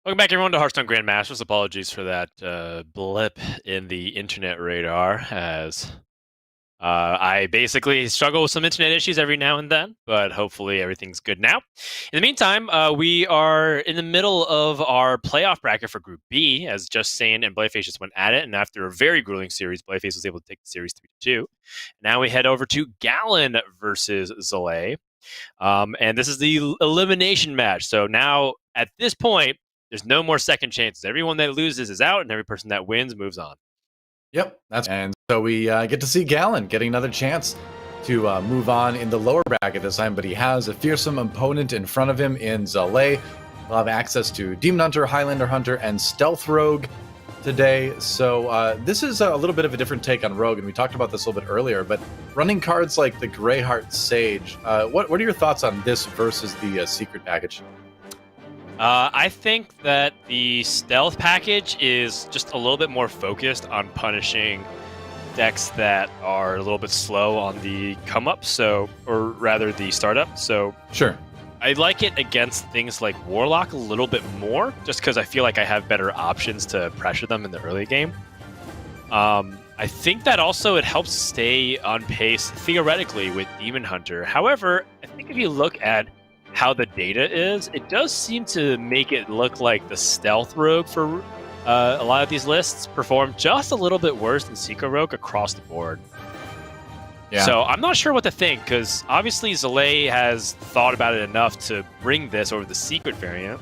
Welcome back, everyone, to Hearthstone Grandmasters. Apologies for that blip in the internet radar, as I basically struggle with some internet issues every now and then, but hopefully everything's good now. In the meantime, we are in the middle of our playoff bracket for Group B, as Just Sane and Blayface just went at it, and after a very grueling series, Blayface was able to take the series 3-2. Now we head over to Gallon versus Zalae, and this is the elimination match. So now, at this point, there's no more second chances. Everyone that loses is out, and every person that wins moves on. Yep, and so we get to see Gallon getting another chance to move on in the lower bracket this time, but he has a fearsome opponent in front of him in Zalae. He'll have access to Demon Hunter, Highlander Hunter, and Stealth Rogue today. So this is a little bit of a different take on Rogue, and we talked about this a little bit earlier, but running cards like the Greyheart Sage, what are your thoughts on this versus the secret package? I think that the stealth package is just a little bit more focused on punishing decks that are a little bit slow on the come up, or rather the startup. So sure, I like it against things like Warlock a little bit more, just because I feel like I have better options to pressure them in the early game. I think that also it helps stay on pace theoretically with Demon Hunter. However, I think if you look at how the data is, it does seem to make it look like the Stealth Rogue for a lot of these lists perform just a little bit worse than Secret Rogue across the board. Yeah. So I'm not sure what to think, because obviously Zalae has thought about it enough to bring this over the Secret variant.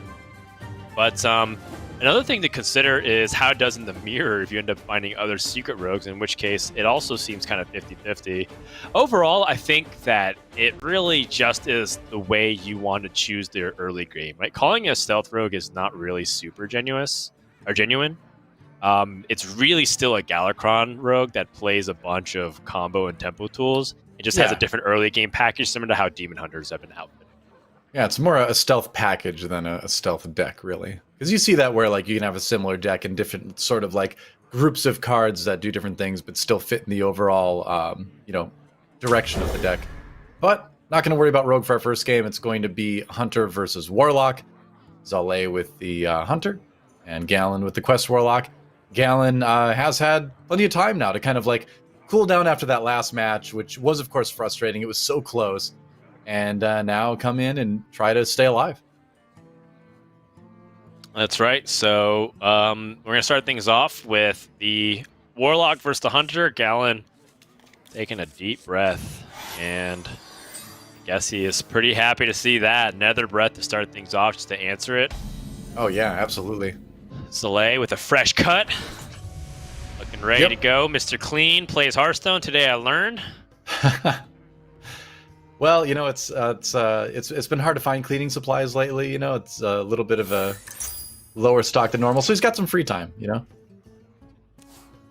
But another thing to consider is how it does in the mirror if you end up finding other Secret Rogues, in which case it also seems kind of 50-50. Overall, I think that it really just is the way you want to choose their early game, right? Calling a Stealth Rogue is not really super genuine. It's really still a Galakron Rogue that plays a bunch of combo and tempo tools. It just has a different early game package, similar to how Demon Hunters have been outfitted. Yeah, it's more a stealth package than a stealth deck, really. Because you see that where like you can have a similar deck in different sort of like groups of cards that do different things, but still fit in the overall, direction of the deck. But not going to worry about Rogue for our first game. It's going to be Hunter versus Warlock. Zalae with the Hunter, and Gallon with the Quest Warlock. Gallon has had plenty of time now to kind of like cool down after that last match, which was of course frustrating. It was so close. And now come in and try to stay alive. That's right. So we're going to start things off with the Warlock versus the Hunter. Gallon taking a deep breath, and I guess he is pretty happy to see that. Another breath to start things off, just to answer it. Oh, yeah, absolutely. Zalae with a fresh cut. Looking ready to go. Mr. Clean plays Hearthstone. Today I learned. Well, you know, it's been hard to find cleaning supplies lately. You know, it's a little bit of a lower stock than normal, so he's got some free time. You know,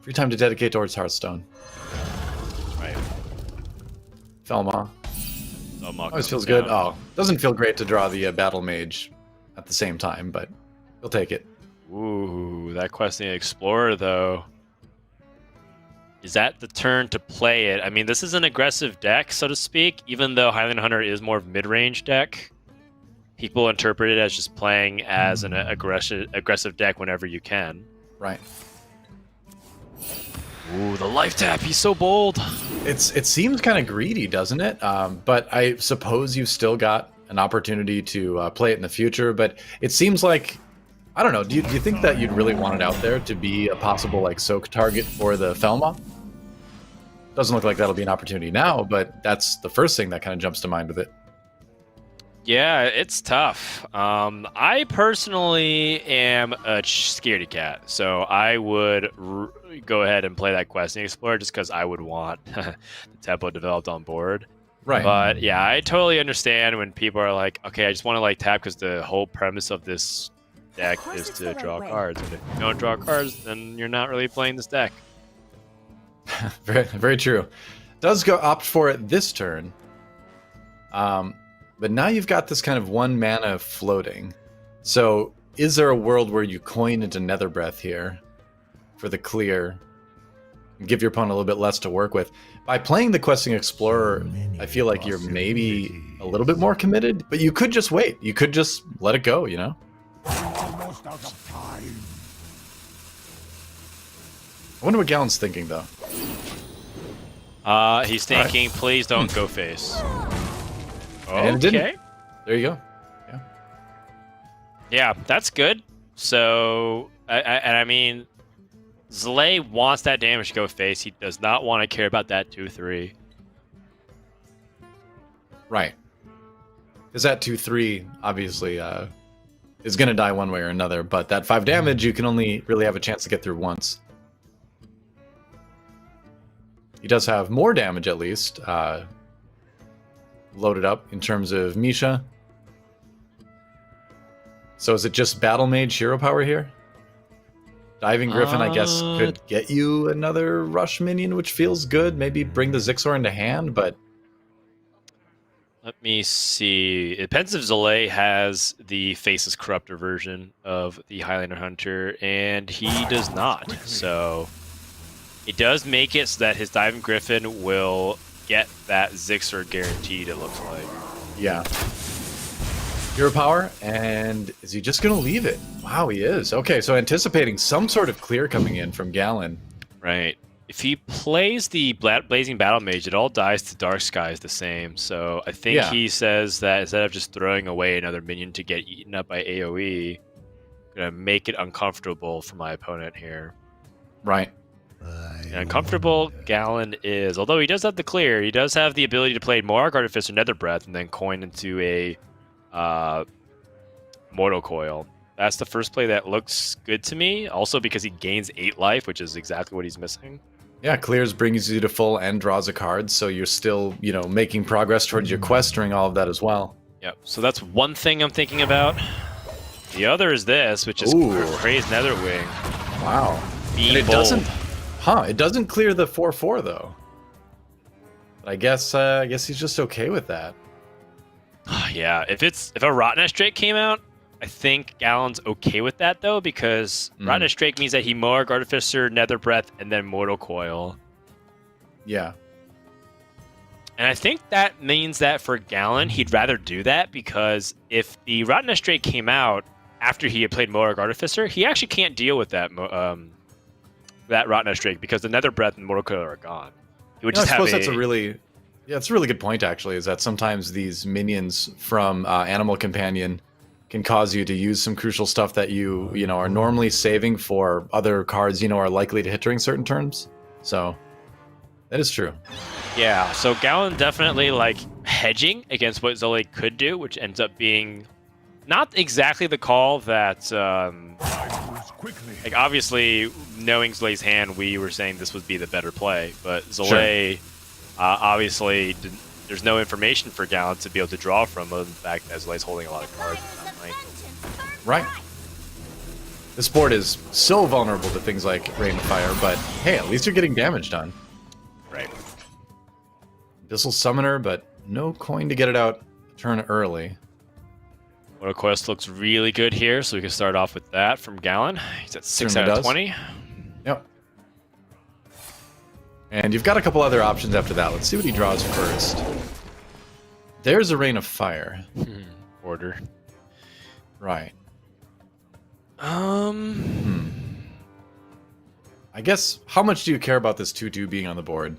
free time to dedicate towards Hearthstone. Right. Felma. Always feels good. Oh, doesn't feel great to draw the Battle Mage at the same time, but he'll take it. Ooh, that Questing Explorer though. Is that the turn to play it? I mean, this is an aggressive deck, so to speak, even though Highlander Hunter is more of a mid-range deck. People interpret it as just playing as an aggressive deck whenever you can. Right. Ooh, the life tap. He's so bold. It seems kind of greedy, doesn't it? But I suppose you've still got an opportunity to play it in the future. But it seems like, I don't know, do you think that you'd really want it out there to be a possible like soak target for the Felma? Doesn't look like that'll be an opportunity now, but that's the first thing that kind of jumps to mind with it. Yeah, it's tough. I personally am a scaredy cat, so I would go ahead and play that Questing Explorer just because I would want the tempo developed on board. Right. But yeah, I totally understand when people are like, okay, I just want to like tap because the whole premise of this deck is to draw cards. And if you don't draw cards, then you're not really playing this deck. Very, very true. Does go opt for it this turn. But now you've got this kind of 1 mana floating. So is there a world where you coin into Nether Breath here for the clear and give your opponent a little bit less to work with? By playing the Questing Explorer, I feel like you're maybe a little bit more committed, but you could just wait. You could just let it go, you know? I wonder what Gallon's thinking, though. He's thinking, please don't go face. And it didn't. Okay. There you go. Yeah, that's good. So, I mean, Zalae wants that damage to go face. He does not want to care about that 2-3. Right. Because that 2-3, obviously, is going to die one way or another. But that 5 damage, you can only really have a chance to get through once. He does have more damage, at least, loaded up in terms of Misha. So is it just Battle Mage hero power here? Diving Griffin, I guess, could get you another rush minion, which feels good. Maybe bring the Zixor into hand, but... Let me see. It depends if Zalae has the Faceless Corruptor version of the Highlander Hunter, and he does not. So it does make it so that his Diving Griffin will get that Zixor guaranteed, it looks like. Yeah. Hero power, and is he just going to leave it? Wow, he is. Okay, so anticipating some sort of clear coming in from Gallon. Right. If he plays the Blazing Battle Mage, it all dies to Dark Skies the same. So I think he says that instead of just throwing away another minion to get eaten up by AoE, I'm going to make it uncomfortable for my opponent here. Right. And uncomfortable Gallon is, although he does have the clear, he does have the ability to play Morag Artificer, Nether Breath, and then coin into a Mortal Coil. That's the first play that looks good to me. Also because he gains 8 life, which is exactly what he's missing. Yeah, clears brings you to full and draws a card, so you're still, you know, making progress towards your quest during all of that as well. Yep. So that's one thing I'm thinking about. The other is this, which is Crazed Netherwing. Wow. Be and it bold. doesn't. It doesn't clear the 4/4 though. But I guess he's just okay with that. Yeah, if a Rottnest Drake came out, I think Gallon's okay with that though, because Rottnest Drake means that he Morag Artificer, Nether Breath, and then Mortal Coil. Yeah. And I think that means that for Gallon, he'd rather do that, because if the Rottnest Drake came out after he had played Morag Artificer, he actually can't deal with that that Rottnest Drake, because the Nether Breath and Mortal Coil are gone. He would just I have suppose that's a really good point, actually, is that sometimes these minions from Animal Companion can cause you to use some crucial stuff that you know, are normally saving for other cards, you know, are likely to hit during certain turns. So that is true. Yeah, so Gallon definitely like hedging against what Zalae could do, which ends up being not exactly the call that like, obviously knowing Zalae's hand, we were saying this would be the better play, but Zalae obviously there's no information for Gallon to be able to draw from, other than the fact that Zalae's holding a lot of cards. Right. This board is so vulnerable to things like Rain of Fire, but hey, at least you're getting damage done. Right. Abyssal Summoner, but no coin to get it out turn early. Mortal Quest looks really good here, so we can start off with that from Gallon. He's at 6 Certainly out of does. 20. Yep. And you've got a couple other options after that. Let's see what he draws first. There's a Rain of Fire. Order. Right. I guess, how much do you care about this 2/2 being on the board?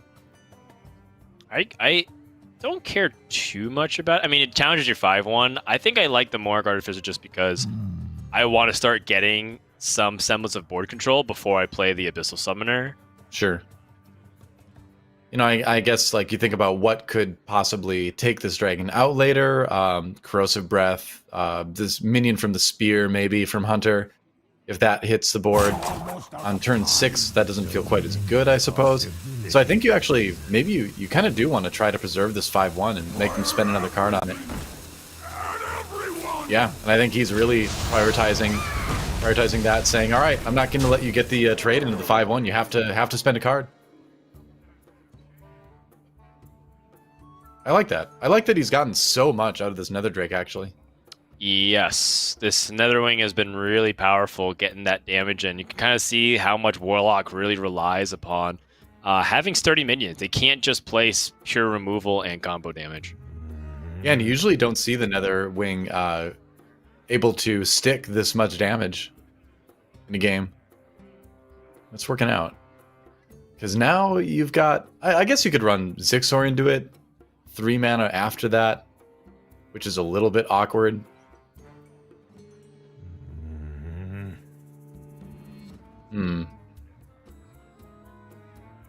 I don't care too much about it. I mean, it challenges your 5/1. I think I like the Morag Artificer just because I want to start getting some semblance of board control before I play the Abyssal Summoner. Sure. You know, I guess, like, you think about what could possibly take this dragon out later. Corrosive Breath, this minion from the Spear, maybe, from Hunter. If that hits the board on turn 6, that doesn't feel quite as good, I suppose. So I think you actually, maybe you kind of do want to try to preserve this 5/1 and make them spend another card on it. Yeah, and I think he's really prioritizing that, saying, all right, I'm not going to let you get the trade into the 5/1. You have to spend a card. I like that. I like that he's gotten so much out of this Nether Drake, actually. Yes, this Netherwing has been really powerful getting that damage in. You can kind of see how much Warlock really relies upon having sturdy minions. They can't just place pure removal and combo damage. Yeah, and you usually don't see the Netherwing able to stick this much damage in a game. It's working out. Because now you've got... I guess you could run Zixor into it. 3 mana after that, which is a little bit awkward.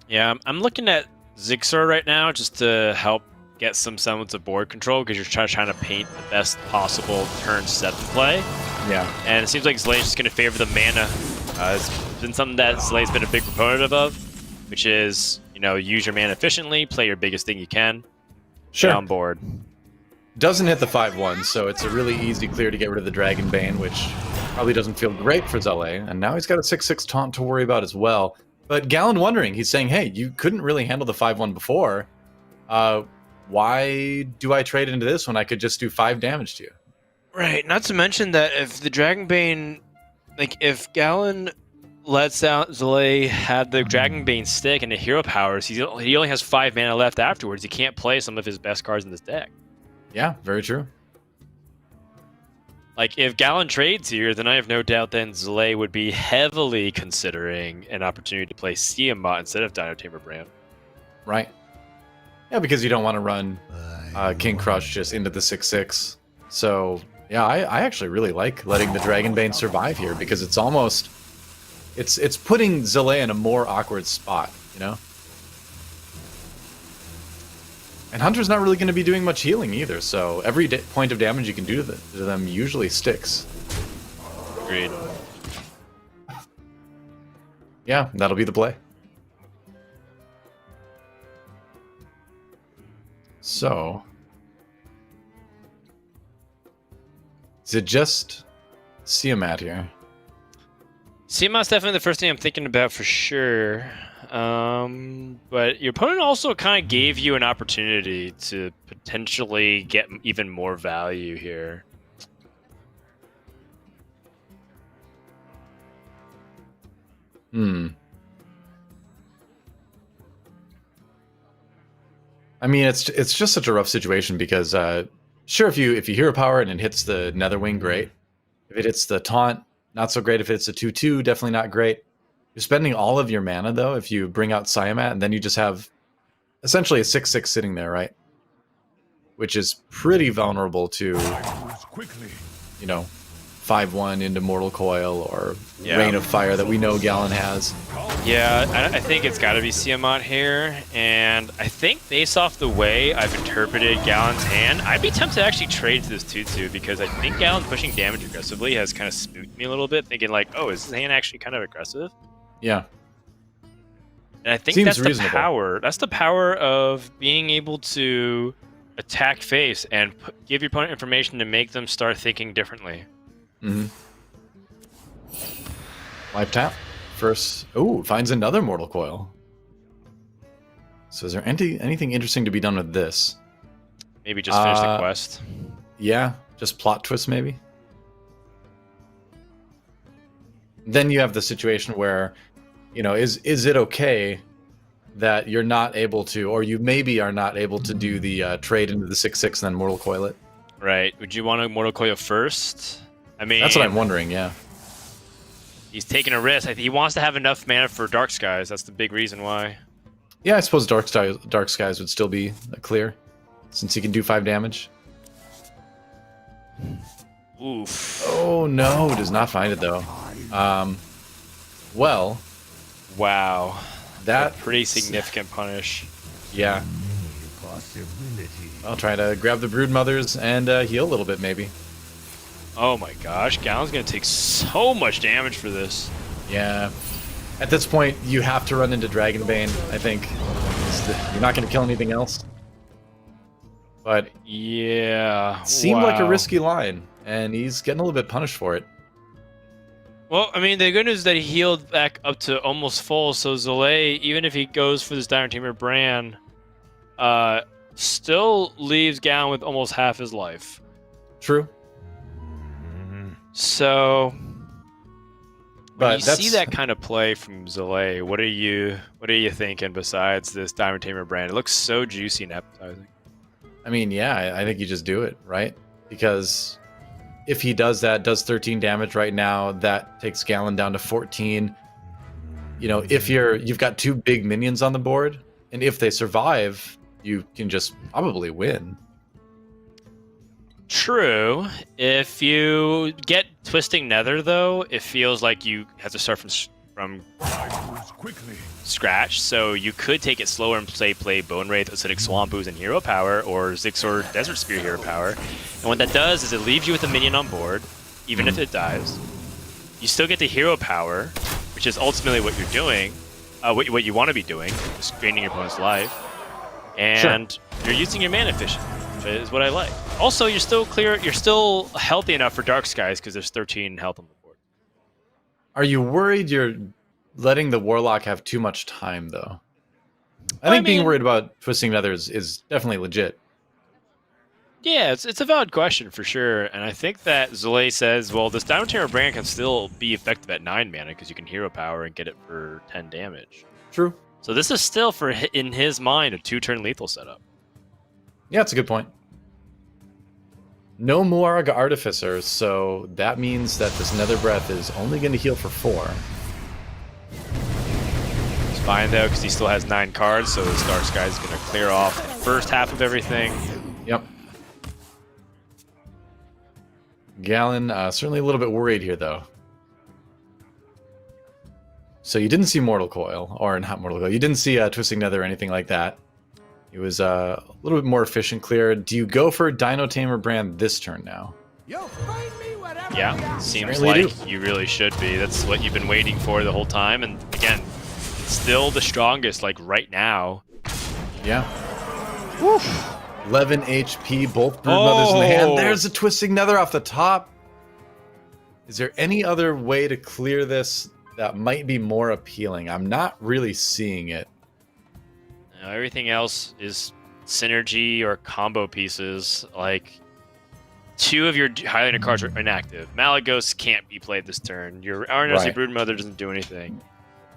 Yeah, I'm looking at Zixor right now just to help get some semblance of board control because you're trying to paint the best possible turn 7 play. Yeah. And it seems like Zalae's just going to favor the mana. It's been something that Zalae's been a big proponent of, which is, you know, use your mana efficiently, play your biggest thing you can, Sure. get on board. Doesn't hit the 5/1, so it's a really easy clear to get rid of the Dragon Bane, which probably doesn't feel great for Zalae. And now he's got a 6/6 taunt to worry about as well. But Gallon wondering, he's saying, hey, you couldn't really handle the 5/1 before. Why do I trade into this when I could just do 5 damage to you? Right, not to mention that if the Dragonbane, like if Gallon lets out Zalae have the Dragonbane stick and the hero powers, he only has 5 mana left afterwards. He can't play some of his best cards in this deck. Yeah, very true. Like if Gallon trades here, then I have no doubt then Zalae would be heavily considering an opportunity to play Tiamat instead of Dino Tamer Brand. Right. Yeah, because you don't want to run King Crush just into the 6/6. So yeah, I actually really like letting the Dragonbane survive here because it's almost it's putting Zalae in a more awkward spot, you know? And Hunter's not really going to be doing much healing either, so every point of damage you can do to them usually sticks. Agreed. Yeah, that'll be the play. So... is it just Tiamat here? Tiamat's definitely the first thing I'm thinking about for sure. But your opponent also kind of gave you an opportunity to potentially get even more value here. I mean, it's just such a rough situation because sure, if you hero power and it hits the Netherwing, great. If it hits the taunt, not so great. If it's a 2/2, definitely not great. You're spending all of your mana though if you bring out Tiamat, and then you just have essentially a 6/6 sitting there, right? Which is pretty vulnerable to, you know, 5/1 into Mortal Coil or Rain of Fire that we know Gallon has. Yeah, I think it's got to be Tiamat here, and I think based off the way I've interpreted Gallon's hand, I'd be tempted to actually trade to this 2/2 because I think Gallon pushing damage aggressively has kind of spooked me a little bit, thinking like, oh, is his hand actually kind of aggressive? Yeah. And I think Seems that's reasonable. the power. That's the power of being able to attack face and give your opponent information to make them start thinking differently. Life tap. First, finds another Mortal Coil. So is there anything interesting to be done with this? Maybe just finish the quest. Yeah, just plot twist maybe. Then you have the situation where, you know, is it okay that you're not able to, or you maybe are not able to do the trade into the 6/6 and then Mortal Coil it? Right. Would you want to Mortal Coil first? I mean, That's what I'm wondering, yeah. He's taking a risk. He wants to have enough mana for Dark Skies. That's the big reason why. Yeah, I suppose Dark Skies would still be a clear, since he can do 5 damage. Oof. Oh no, does not find it though. Well, wow. That pretty significant punish. Yeah. I'll try to grab the Brood Mothers and heal a little bit maybe. Oh my gosh, Gallon's gonna take so much damage for this. Yeah. At this point, you have to run into Dragonbane, I think. You're not going to kill anything else. But yeah, seemed like a risky line, and he's getting a little bit punished for it. Well, I mean, the good news is that he healed back up to almost full, so Zalae, even if he goes for this Dire Tamer Bran, still leaves Gallon with almost half his life. True. So, when but you see that kind of play from Zalae, what are you thinking besides this Diamond Tamer brand? It looks so juicy and appetizing. I mean, yeah, I think you just do it, right? Because if he does that, does 13 damage right now, that takes Galen down to 14. You know, if you've got 2 big minions on the board, and if they survive, you can just probably win. True. If you get Twisting Nether, though, it feels like you have to start from scratch. So you could take it slower and play Bone Wraith, Acidic Swamp Ooze, and Hero Power, or Zigzor Desert Spear Hero Power. And what that does is it leaves you with a minion on board, even if it dies. You still get the Hero Power, which is ultimately what you're doing, what you want to be doing, just draining your opponent's life. And you're using your mana efficient, which is what I like. Also, you're still clear. You're still healthy enough for Dark Skies because there's 13 health on the board. Are you worried you're letting the Warlock have too much time, though? I think being worried about Twisting Nether is definitely legit. Yeah, it's a valid question for sure. And I think that Zalae says, well, this Dino Tamer brand can still be effective at 9 mana because you can Hero Power and get it for 10 damage. True. So this is still, in his mind, a 2-turn lethal setup. Yeah, it's a good point. No Muarg Artificer, so that means that this Nether Breath is only going to heal for 4. It's fine, though, because he still has 9 cards, so this Dark Sky is going to clear off the first half of everything. Yep. Galen, certainly a little bit worried here, though. So you didn't see Mortal Coil, or not Mortal Coil, you didn't see Twisting Nether or anything like that. It was a little bit more efficient clear. Do you go for Dino Tamer brand this turn now? Yeah, seems like you really should be. That's what you've been waiting for the whole time. And again, it's still the strongest, like right now. Yeah. Woof. 11 HP, both Broodmothers in the hand. There's a Twisting Nether off the top. Is there any other way to clear this that might be more appealing? I'm not really seeing it. Everything else is synergy or combo pieces. Like 2 of your Highlander cards are inactive. Malagos can't be played this turn. Your RNC Broodmother doesn't do anything.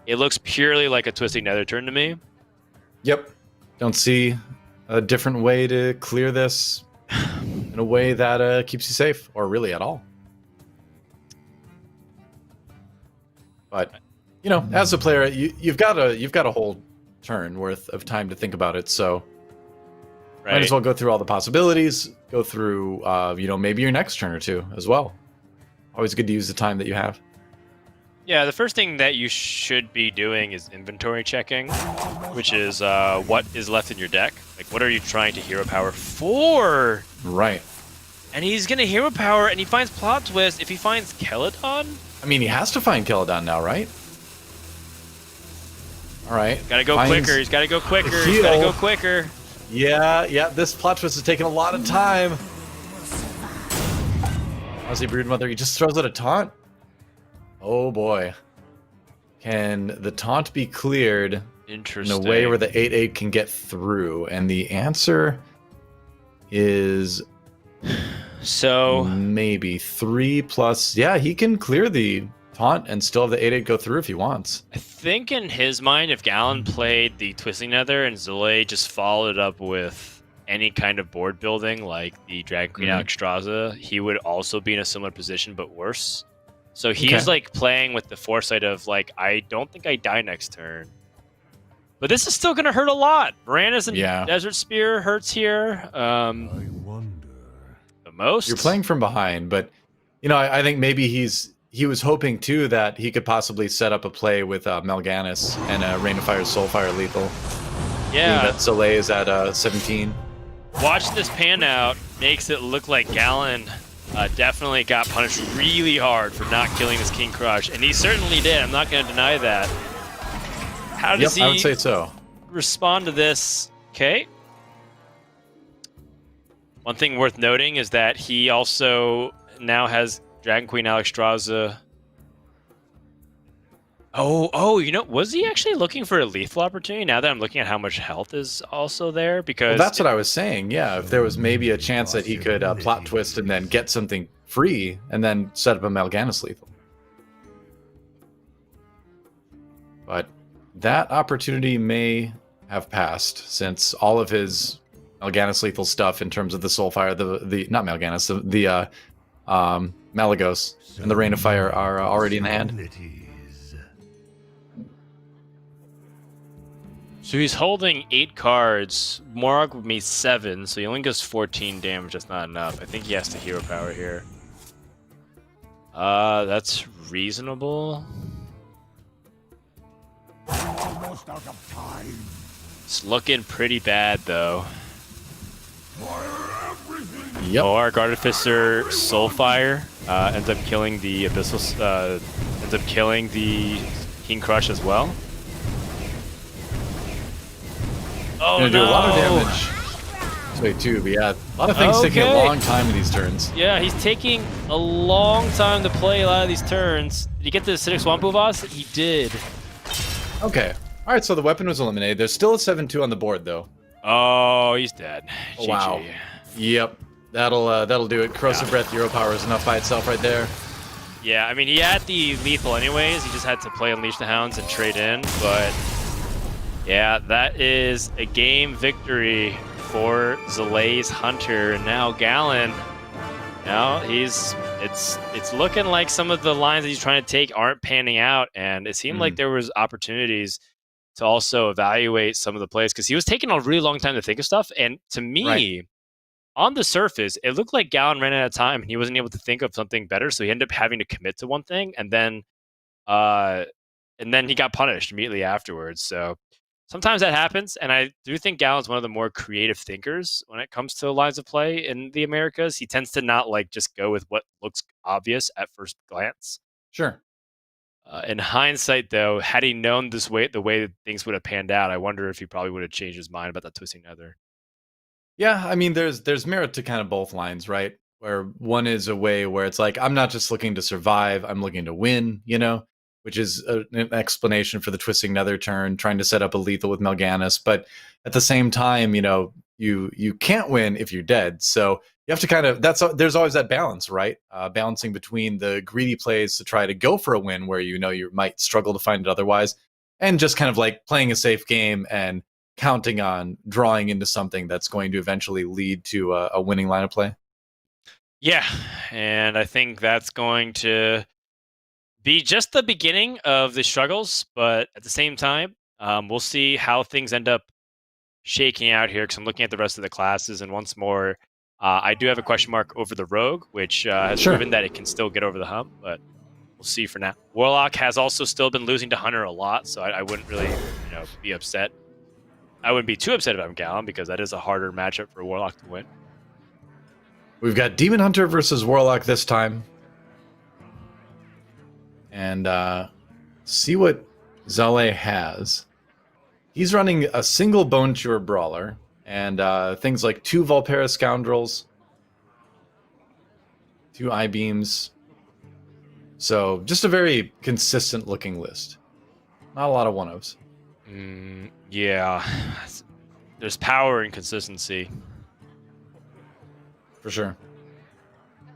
It looks purely like a Twisting Nether turn to me. Yep. Don't see a different way to clear this in a way that keeps you safe, or really at all. But you know, as a player, you've got a whole turn worth of time to think about it, so might as well go through all the possibilities, go through you know, maybe your next turn or 2 as well. Always good to use the time that you have. Yeah, the first thing that you should be doing is inventory checking, which is what is left in your deck. Like, what are you trying to Hero Power for? Right. And he's gonna Hero Power, and he finds Plot Twist. If he finds Keladon, I mean, he has to find Keladon now, right? All right. Gotta go quicker. He's gotta go quicker. He's gotta go quicker. Yeah. This Plot Twist is taking a lot of time. Aussie Broodmother, he just throws out a taunt. Oh boy. Can the taunt be cleared in a way where the 8/8 can get through? And the answer is so maybe 3+. Yeah, he can clear the taunt and still have the 8/8 go through if he wants. I think in his mind, if Galen played the Twisting Nether and Zalae just followed up with any kind of board building like the Dragon Queen Alexstrasza, he would also be in a similar position but worse. So he's like playing with the foresight of like, I don't think I die next turn. But this is still going to hurt a lot. Brandis and Desert Spear hurts here. I wonder. The most. You're playing from behind, but you know, I think maybe he was hoping too that he could possibly set up a play with Mal'Ganis and Rain of Fire, Soulfire lethal. Yeah. That Zalae is at 17. Watch this pan out. Makes it look like Galen definitely got punished really hard for not killing this King Crush, and he certainly did. I'm not going to deny that. How does he I would say so. Respond to this? Okay. One thing worth noting is that he also now has Dragon Queen Alexstrasza. Oh, you know, was he actually looking for a lethal opportunity? Now that I'm looking at how much health is also there, because that's what I was saying. Yeah, if there was maybe a chance that he could plot twist and then get something free and then set up a Mal'Ganis lethal. But that opportunity may have passed since all of his Mal'Ganis lethal stuff in terms of the Soulfire, the not Mal'Ganis, the Malagos and the Rain of Fire are already in the hand. So he's holding 8 cards. Morag would be 7, so he only goes 14 damage. That's not enough. I think he has to hero power here. That's reasonable. Almost out of time. It's looking pretty bad though. Yep. Arc Artificer Soulfire ends up killing the Abyssal. Ends up killing the King Crush as well. Oh Gonna no! do a lot of damage. Wait, too, but yeah, a lot of things taking a long time in these turns. Yeah, he's taking a long time to play a lot of these turns. Did he get the Acidic Swamp Boss? He did. Okay. All right, so the weapon was eliminated. There's still a 7-2 on the board, though. Oh, he's dead. Oh, wow. Yep. That'll do it. Corrosive Breath, Hero Power is enough by itself right there. Yeah, I mean, he had the lethal anyways. He just had to play Unleash the Hounds and trade in, but yeah, that is a game victory for Zalae's Hunter. And now Galen, now it's looking like some of the lines that he's trying to take aren't panning out, and it seemed like there was opportunities to also evaluate some of the plays because he was taking a really long time to think of stuff. And to me, on the surface, it looked like Galen ran out of time and he wasn't able to think of something better, so he ended up having to commit to one thing, and then he got punished immediately afterwards. So sometimes that happens, and I do think Galen's one of the more creative thinkers when it comes to lines of play in the Americas. He tends to not just go with what looks obvious at first glance. Sure. In hindsight, though, had he known the way that things would have panned out, I wonder if he probably would have changed his mind about that Twisting Nether. Yeah, I mean, there's merit to kind of both lines, right? Where one is a way where it's like, I'm not just looking to survive, I'm looking to win, which is an explanation for the Twisting Nether turn, trying to set up a lethal with Melganis. But at the same time, you can't win if you're dead. So you have to kind of, there's always that balance, right? Balancing between the greedy plays to try to go for a win where you might struggle to find it otherwise, and just kind of like playing a safe game and counting on drawing into something that's going to eventually lead to a winning line of play. Yeah, and I think that's going to be just the beginning of the struggles, but at the same time, we'll see how things end up shaking out here, because I'm looking at the rest of the classes, and once more, I do have a question mark over the Rogue, which has proven that it can still get over the hump, but we'll see for now. Warlock has also still been losing to Hunter a lot, so I wouldn't really be upset. I wouldn't be too upset if I'm Galen, because that is a harder matchup for Warlock to win. We've got Demon Hunter versus Warlock this time. And see what Zalae has. He's running a single Bone Chewer Brawler, and things like 2 Volpera Scoundrels, 2 I-Beams. So just a very consistent looking list. Not a lot of one-ofs. Yeah. There's power in consistency. For sure.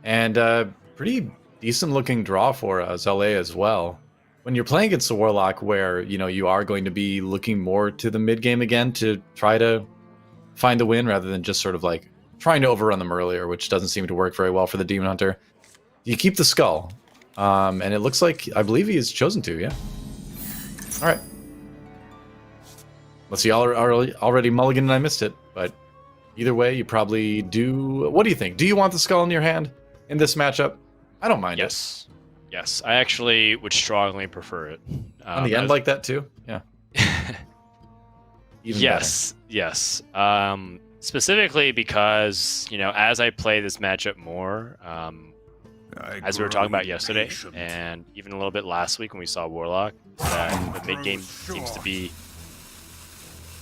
And pretty decent looking draw for Zalae as well. When you're playing against a Warlock where, you are going to be looking more to the mid game again to try to find the win rather than just sort of like trying to overrun them earlier, which doesn't seem to work very well for the Demon Hunter. You keep the skull. And it looks like, I believe he is chosen to, yeah. All right. Let's see, already mulligan and I missed it, but either way, you probably do. What do you think? Do you want the skull in your hand in this matchup? I don't mind it. Yes, I actually would strongly prefer it. On the end like that too? Yeah. Yes. Specifically because, as I play this matchup more, as we were talking about yesterday, and even a little bit last week when we saw Warlock, that the mid game seems to be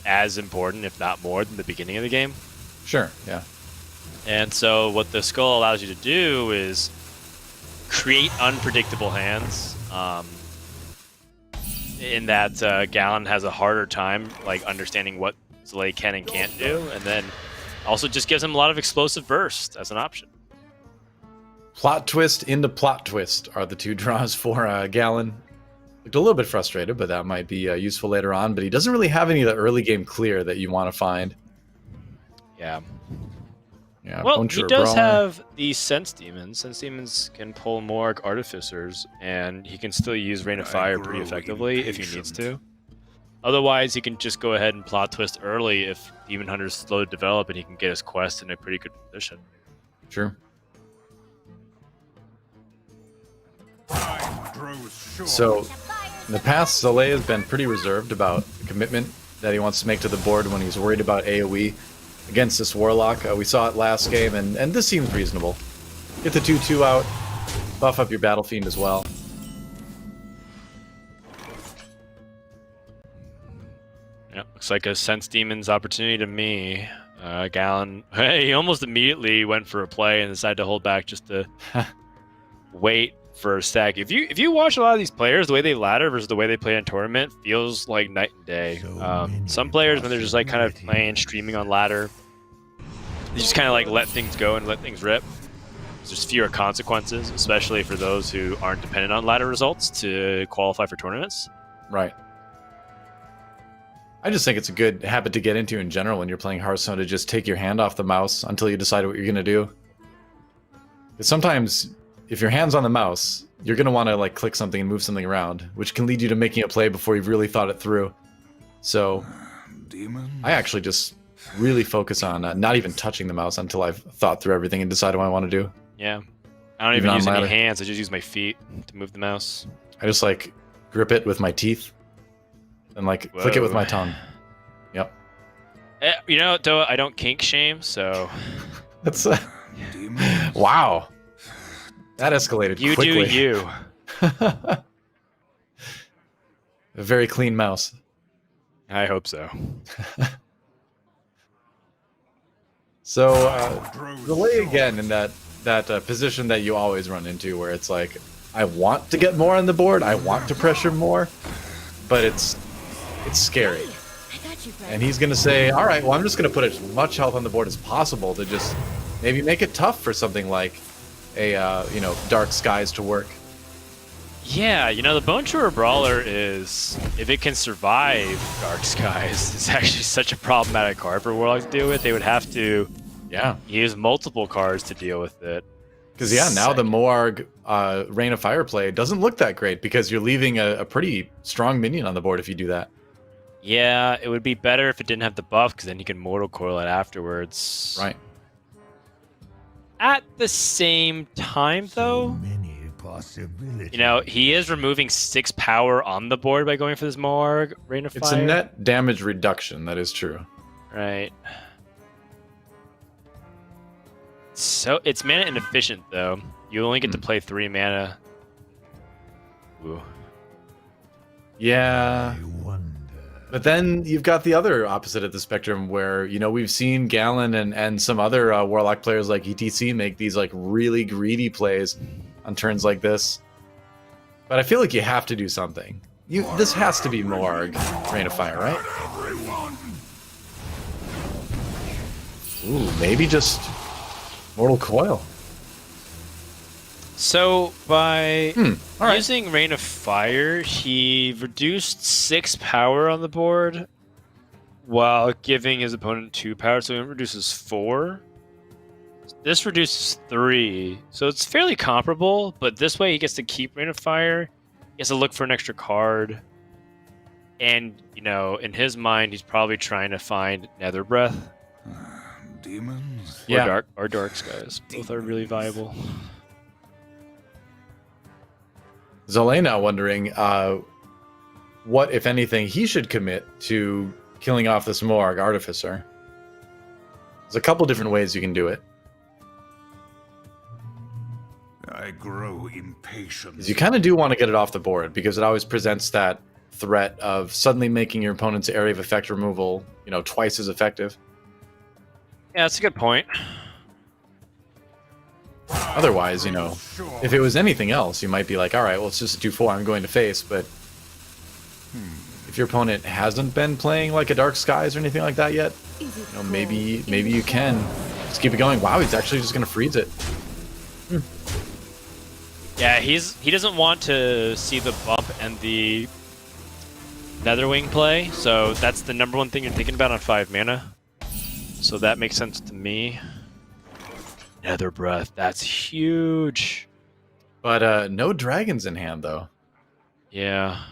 as important, if not more, than the beginning of the game. Sure, yeah. And so what the skull allows you to do is create unpredictable hands. In that Galen has a harder time understanding what Zalae can and can't do, and then also just gives him a lot of explosive burst as an option. Plot twist into plot twist are the 2 draws for Galen. Looked a little bit frustrated, but that might be useful later on. But he doesn't really have any of the early game clear that you want to find. Yeah. Yeah. Well, Buncher he or does Brawler. have the Sense Demons. Sense Demons can pull more Artificers, and he can still use Rain of Fire pretty effectively if he needs to. Otherwise, he can just go ahead and plot twist early if Demon Hunter's slow to develop, and he can get his quest in a pretty good position. Sure. Time grows short. So, in the past, Zalae has been pretty reserved about the commitment that he wants to make to the board when he's worried about AoE against this Warlock. We saw it last game, and this seems reasonable. Get the 2/2 out, buff up your Battle Fiend as well. Yeah, looks like a Sense Demon's opportunity to me. Gallon, hey, he almost immediately went for a play and decided to hold back just to wait for a stack. If you watch a lot of these players, the way they ladder versus the way they play in tournament feels like night and day. Some players, when they're just like kind of playing, streaming on ladder, they just kind of like let things go and let things rip. There's fewer consequences, especially for those who aren't dependent on ladder results to qualify for tournaments. Right. I just think it's a good habit to get into in general when you're playing Hearthstone, to just take your hand off the mouse until you decide what you're going to do. Because sometimes, if your hand's on the mouse, you're going to want to like click something and move something around, which can lead you to making a play before you've really thought it through. So, I actually just really focus on not even touching the mouse until I've thought through everything and decided what I want to do. Yeah. I don't even use any hands, I just use my feet to move the mouse. I just like grip it with my teeth and like click it with my tongue. Yep. You know, though, I don't kink shame, so... That's wow. That escalated you quickly. Do you. A very clean mouse. I hope so. So, Zalae again in that position that you always run into, where it's like, I want to get more on the board, I want to pressure more, but it's scary. And he's going to say, all right, well, I'm just going to put as much health on the board as possible to just maybe make it tough for something like a, Dark Skies to work. Yeah, the Bone Churrer Brawler is, if it can survive Dark Skies, it's actually such a problematic card for Warlock to deal with. They would have to use multiple cards to deal with it. Because, now the Moarg Rain of Fire play doesn't look that great, because you're leaving a pretty strong minion on the board if you do that. Yeah, it would be better if it didn't have the buff, because then you can Mortal Coil it afterwards. Right. At the same time, though, he is removing 6 power on the board by going for this Moarg Rain of Fire. It's a net damage reduction, that is true. Right. So, it's mana inefficient, though. You only get to play 3 mana. Ooh. Yeah. But then you've got the other opposite of the spectrum where, we've seen Gallon and some other Warlock players like ETC make these like really greedy plays on turns like this. But I feel like you have to do something. This has to be Moarg Rain of Fire, right? Ooh, maybe just Mortal Coil. So, by right. using Rain of Fire, he reduced 6 power on the board while giving his opponent 2 power, so it reduces 4. This reduces 3, so it's fairly comparable, but this way he gets to keep Rain of Fire, he has to look for an extra card, and, in his mind, he's probably trying to find Nether Breath. Demons? Or Dark Skies. Both are really viable. Zalae now wondering what, if anything, he should commit to killing off this Moarg Artificer. There's a couple different ways you can do it. I grow impatient. You kind of do want to get it off the board, because it always presents that threat of suddenly making your opponent's area of effect removal, twice as effective. Yeah, that's a good point. Otherwise, if it was anything else, you might be like, all right, well, it's just a 2/4 I'm going to face, but if your opponent hasn't been playing like a Dark Skies or anything like that yet, maybe you can just keep it going. Wow, he's actually just going to freeze it. Yeah, he doesn't want to see the bump and the Netherwing play, so that's the number one thing you're thinking about on 5 mana. So that makes sense to me. Nether Breath. That's huge. But no dragons in hand, though. Yeah.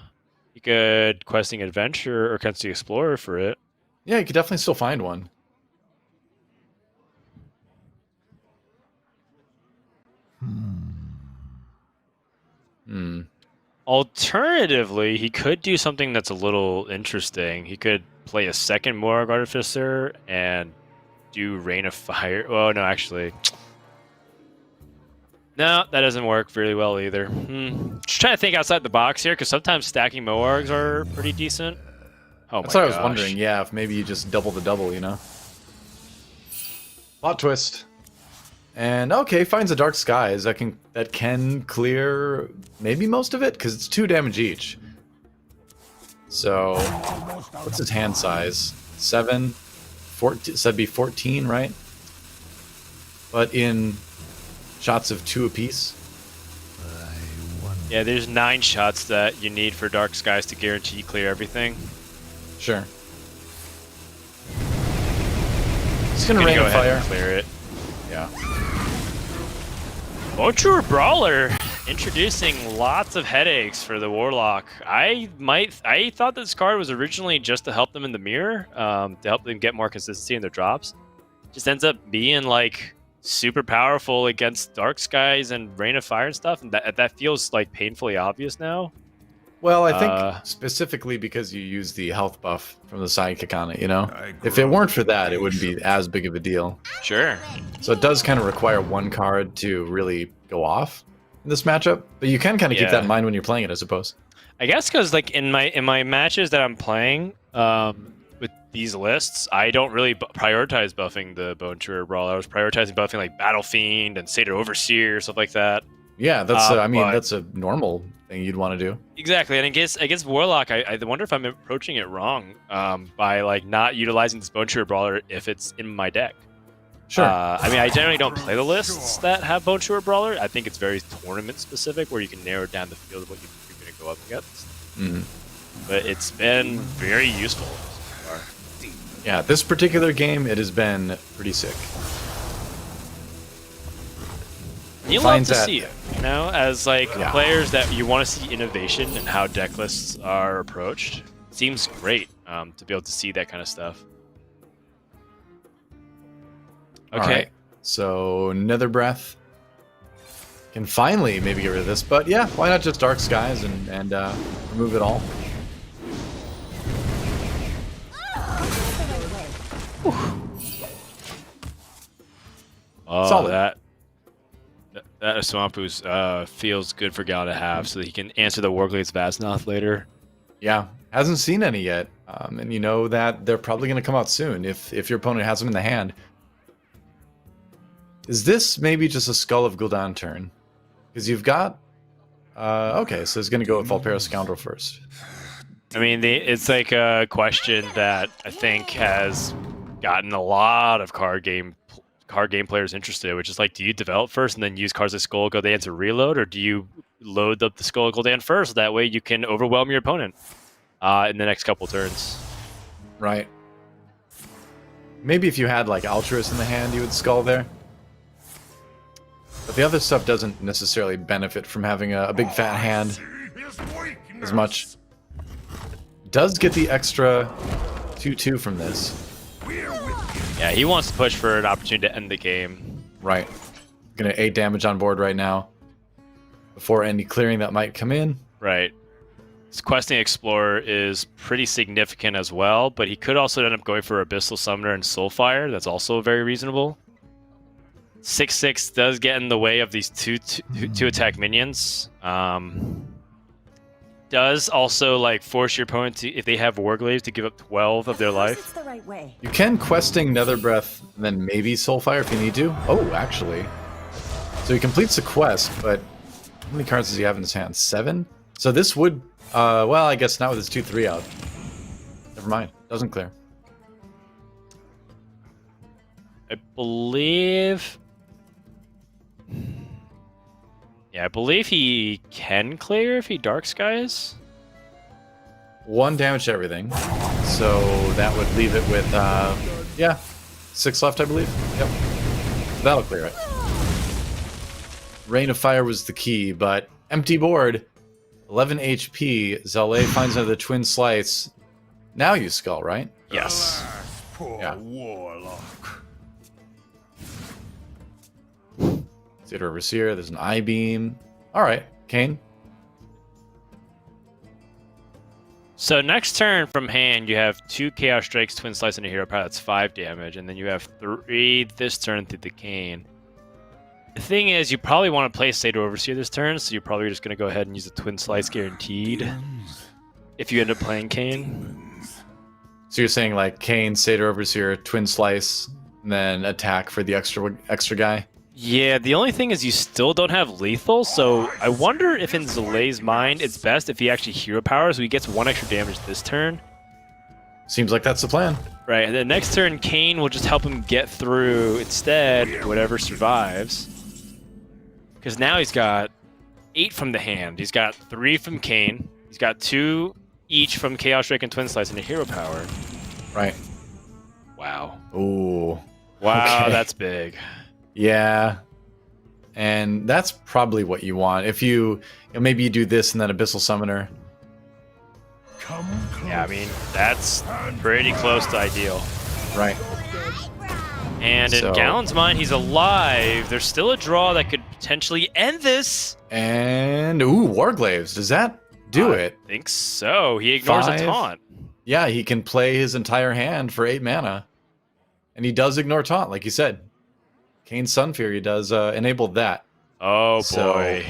You could Questing Adventure or Questing Explorer for it. Yeah, you could definitely still find one. Alternatively, he could do something that's a little interesting. He could play a second Morag Artificer and do Rain of Fire. Oh, no, actually. No, that doesn't work really well either. Just trying to think outside the box here, because sometimes stacking Moargs are pretty decent. Oh That's my what I was gosh. wondering. Yeah, if maybe you just double the double, you know? Plot twist. And okay, finds a Dark Skies that can clear maybe most of it because it's 2 damage each. So what's his hand size? 7, 14. So that'd be 14, right? But in shots of 2 apiece. Yeah, there's 9 shots that you need for Dark Skies to guarantee clear everything. Sure. It's gonna rain go of ahead fire. and clear it. Yeah. Bonjour Brawler introducing lots of headaches for the Warlock. I thought this card was originally just to help them in the mirror, to help them get more consistency in their drops. Just ends up being like super powerful against Dark Skies and Rain of Fire and stuff, and that feels like painfully obvious now. Well, I think specifically because you use the health buff from the sidekick on it, you know? I If it grow weren't for that, it wouldn't be as big of a deal. Sure. So it does kind of require one card to really go off in this matchup, but you can kind of keep that in mind when you're playing it, I suppose. I guess because like in my matches that I'm playing with these lists, I don't really prioritize buffing the Bone Chewer Brawl. I was prioritizing buffing like Battle Fiend and Satyr Overseer, stuff like that. Yeah, that's I mean but- that's a normal thing you'd want to do. Exactly, and against Warlock, I wonder if I'm approaching it wrong by like not utilizing this Bone Chewer Brawler if it's in my deck. Sure. I mean, I generally don't play the lists that have Bone Chewer Brawler. I think it's very tournament specific, where you can narrow down the field of what you're going to go up against. But it's been very useful so far. Yeah, this particular game, it has been pretty sick. You love Finds to that- see it, you know, as like Yeah. players that you want to see innovation and how deck lists are approached. Seems great to be able to see that kind of stuff. Okay. All right. So Nether Breath can finally maybe get rid of this, but yeah, why not just Dark Skies and remove it all? Oh, Solid. that Swampoos feels good for Gal to have, so that he can answer the Warglade's Vaznoth later. Yeah, hasn't seen any yet, and you know that they're probably going to come out soon if your opponent has them in the hand. Is this maybe just a Skull of Gul'dan turn? Because you've got... okay, so it's going to go with Valpera Scoundrel first. I mean, it's like a question that I think has gotten a lot of card game players interested, which is like, do you develop first and then use cards like Skull of Gul'dan to reload, or do you load up the Skull of Gul'dan first? That way you can overwhelm your opponent in the next couple turns. Right. Maybe if you had like Altruist in the hand, you would Skull there. But the other stuff doesn't necessarily benefit from having a big fat hand as much. Does get the extra 2/2 from this. Yeah, he wants to push for an opportunity to end the game. Right. Gonna 8 damage on board right now. Before any clearing that might come in. Right. His Questing Explorer is pretty significant as well, but he could also end up going for Abyssal Summoner and Soulfire. That's also very reasonable. 6/6 does get in the way of these two attack minions. Does also like force your opponent to, if they have Warglaives, to give up 12 of their life. It's the right way. You can Questing Nether Breath and then maybe Soulfire if you need to. Oh, actually. So he completes the quest, but how many cards does he have in his hand? 7? So this would, well, I guess not with his 2/3 out. Never mind. Doesn't clear. I believe... Yeah, I believe he can clear if he Dark Skies. 1 damage to everything. So that would leave it with, yeah, 6 left, I believe. Yep. That'll clear it. Rain of Fire was the key, but empty board, 11 HP. Zalae finds another twin slice. Now you skull, right? Yes. Alas, poor Yeah. Warlock. Theater Overseer, there's an I-beam. All right, Kane. So next turn from hand, you have 2 Chaos Strikes, Twin Slice, and a Hero Power. That's 5 damage. And then you have 3 this turn through the Cane. The thing is, you probably want to play Seder Overseer this turn, so you're probably just going to go ahead and use the Twin Slice guaranteed Demons. if you end up playing Cane. Demons. So you're saying like Kane, Seder Overseer, twin slice, and then attack for the extra guy? Yeah, the only thing is you still don't have lethal, so I wonder if in Zalae's mind it's best if he actually Hero Power, so he gets 1 extra damage this turn. Seems like that's the plan. Right, and then next turn, Kane will just help him get through instead, whatever survives. Because now he's got 8 from the hand. He's got 3 from Kane. He's got 2 each from Chaos Drake and Twin Slice and a Hero Power. Right. Wow. Ooh. Wow, Okay. that's big. Yeah. And that's probably what you want. If you know, maybe you do this and then Abyssal Summoner. Come close. Yeah, I mean, that's pretty close to ideal. Right. And in So- Gallon's mind, he's alive. There's still a draw that could potentially end this. And ooh, Warglaves. Does that do I it? think so. He ignores 5. a taunt. Yeah, he can play his entire hand for 8 mana. And he does ignore taunt, like you said. Kane's Sun Fury does enable that. Oh, So- boy.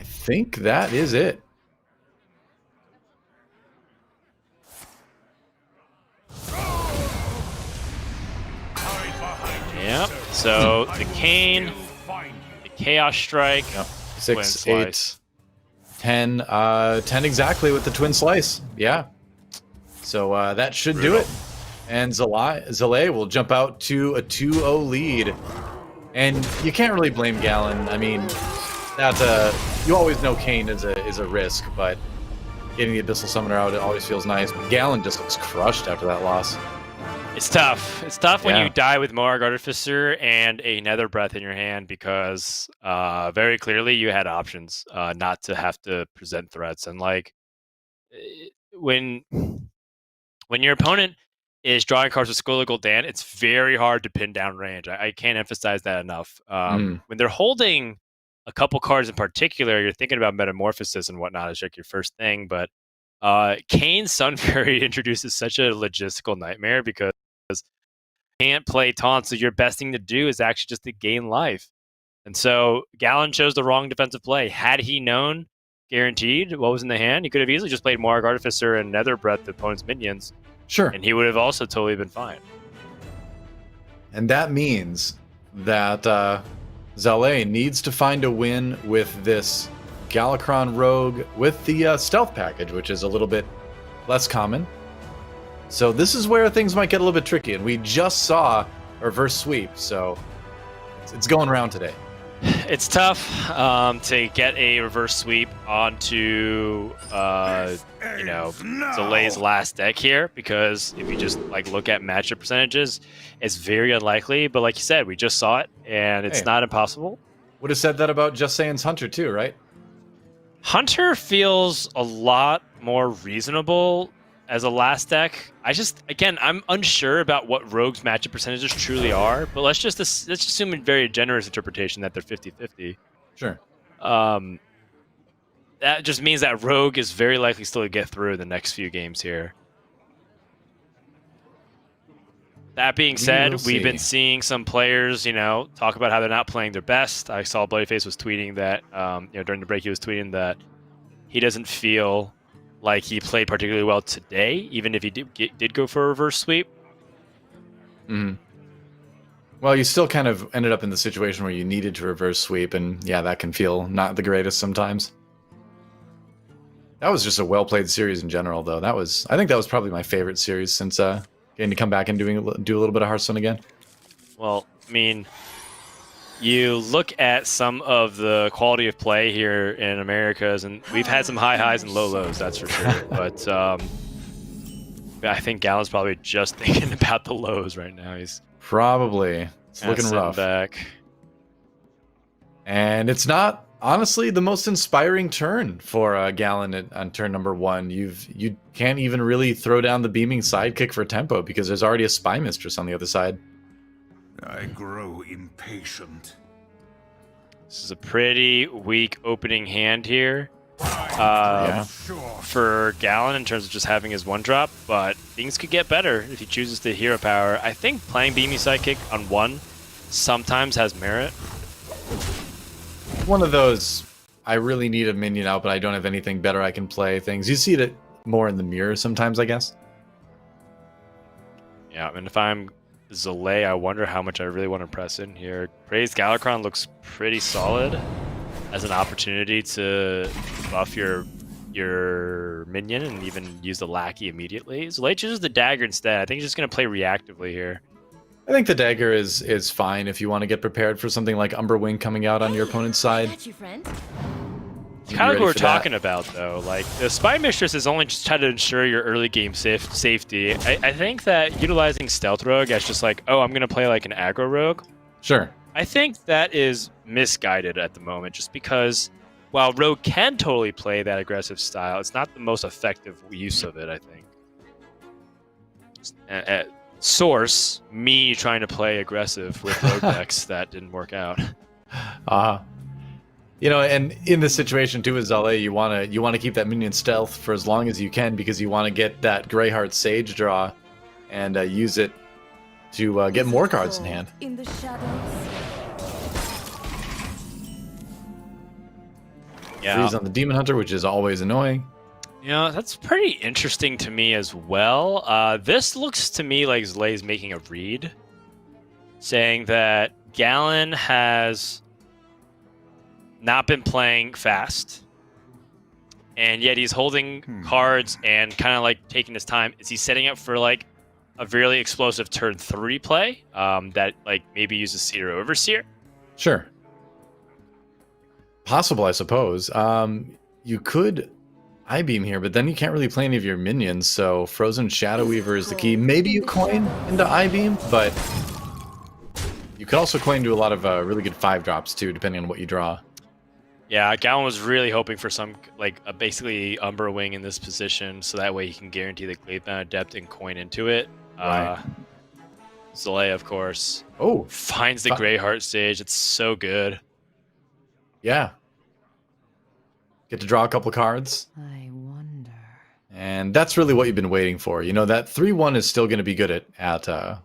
I think that is it. Yep. So the Cane, the Chaos Strike. Yep. Twin 6, Slice. 8, 10. 10 exactly with the Twin Slice. Yeah. So that should do it. And Zalae will jump out to a 2-0 lead. And you can't really blame Gallon. I mean, that's you always know Kane is a risk, but getting the Abyssal Summoner out, it always feels nice. But Gallon just looks crushed after that loss. It's tough. It's tough when Yeah. you die with Moarg Artificer and a Nether Breath in your hand because very clearly you had options not to have to present threats. And like when your opponent is drawing cards with Skull of Gul'dan, it's very hard to pin down range. I can't emphasize that enough. When they're holding a couple cards in particular, you're thinking about Metamorphosis and whatnot as like your first thing. But Kane's Sun Fury introduces such a logistical nightmare because you can't play taunt, so your best thing to do is actually just to gain life. And so Gallon chose the wrong defensive play. Had he known guaranteed what was in the hand, he could have easily just played Moarg Artificer and Nether Breath the opponent's minions. Sure. And he would have also totally been fine. And that means that Zalae needs to find a win with this Galakron Rogue with the stealth package, which is a little bit less common. So this is where things might get a little bit tricky, and we just saw a reverse sweep, so it's going around today. It's tough to get a reverse sweep onto Zalae's last deck here, because if you just like look at matchup percentages, it's very unlikely. But like you said, we just saw it, and it's Hey. not impossible. Would have said that about Just Saying's Hunter too, right? Hunter feels a lot more reasonable as a last deck. I'm unsure about what Rogue's matchup percentages truly are, but let's assume a very generous interpretation that they're 50-50. Sure. That just means that Rogue is very likely still to get through the next few games here. That being said, will we've been see. seeing some players, talk about how they're not playing their best. I saw Bloodyface was tweeting that, during the break, he was tweeting that he doesn't feel like he played particularly well today, even if he did go for a reverse sweep. Hmm. Well, you still kind of ended up in the situation where you needed to reverse sweep, and yeah, that can feel not the greatest sometimes. That was just a well-played series in general, though. I think that was probably my favorite series since getting to come back and do a little bit of Hearthstone again. Well, I mean, you look at some of the quality of play here in Americas, and we've had some high highs and low lows, that's for sure. But I think Gallon's probably just thinking about the lows right now. He's Probably. It's kinda looking sitting rough. back. And it's not honestly the most inspiring turn for Galen on turn number 1. You can't even really throw down the beaming sidekick for tempo because there's already a spy mistress on the other side. I grow impatient. This is a pretty weak opening hand here Yeah. Sure. for Galen in terms of just having his 1-drop, but things could get better if he chooses to hero power. I think playing beaming sidekick on 1 sometimes has merit. One of those, I really need a minion out, but I don't have anything better I can play things. You see it more in the mirror sometimes, I guess. Yeah, and if I'm Zalae, I wonder how much I really want to press in here. Praise Galakron looks pretty solid as an opportunity to buff your minion and even use the lackey immediately. Zalae chooses the dagger instead. I think he's just going to play reactively here. I think the dagger is fine if you want to get prepared for something like Umberwing coming out on your opponent's side. Got you, friend. It's kind of what we're talking about, though. Like, the Spy Mistress is only just trying to ensure your early game safety. I think that utilizing Stealth Rogue as just like, oh, I'm going to play like an aggro rogue, Sure. I think that is misguided at the moment, just because while Rogue can totally play that aggressive style, it's not the most effective use of it, I think. Source, me trying to play aggressive with Rogue decks, that didn't work out. You know, and in this situation too with Zalae, you wanna keep that minion stealth for as long as you can because you want to get that Greyheart Sage draw and use it to get more cards in hand. In the shadows. Yeah, Freeze on the Demon Hunter, which is always annoying. you know, that's pretty interesting to me as well. This looks to me like Zalae's making a read, saying that Galen has not been playing fast, and yet he's holding cards and kind of like taking his time. Is he setting up for like a really explosive turn 3 play that like maybe uses Seer or Overseer? Sure. Possible, I suppose. You could I-beam here, but then you can't really play any of your minions, so Frozen Shadow Weaver is the key. Maybe you coin into I-beam, but you could also coin to a lot of really good 5-drops too, depending on what you draw. Yeah, Galen was really hoping for some, like, basically Umberwing in this position, so that way he can guarantee the Gladebound Adept and coin into it. Right. Zalae, of course, Oh, finds the Greyheart Sage. It's so good. yeah. Get to draw a couple cards. I wonder. And that's really what you've been waiting for. You know, that 3-1 is still going to be good at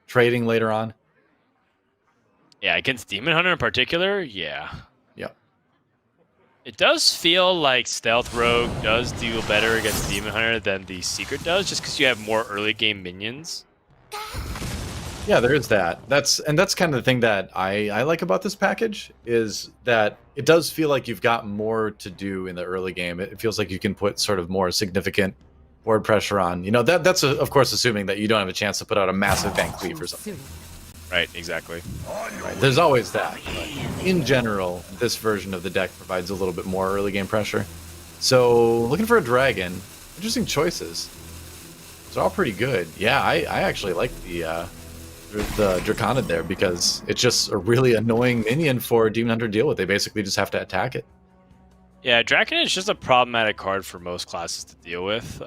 trading later on. Yeah, against Demon Hunter in particular, yeah. Yep. It does feel like Stealth Rogue does do better against Demon Hunter than the Secret does, just because you have more early game minions. Yeah, there is that. That's kind of the thing that I like about this package is that it does feel like you've got more to do in the early game. It feels like you can put sort of more significant board pressure on. You know, that's of course assuming that you don't have a chance to put out a massive Van Cleave or something. Right, exactly. Right, there's always that. But in general, this version of the deck provides a little bit more early game pressure. So, looking for a dragon. Interesting choices. They're all pretty good. Yeah, I actually like the Draconid there because it's just a really annoying minion for Demon Hunter to deal with. They basically just have to attack it. Yeah, Draken is just a problematic card for most classes to deal with.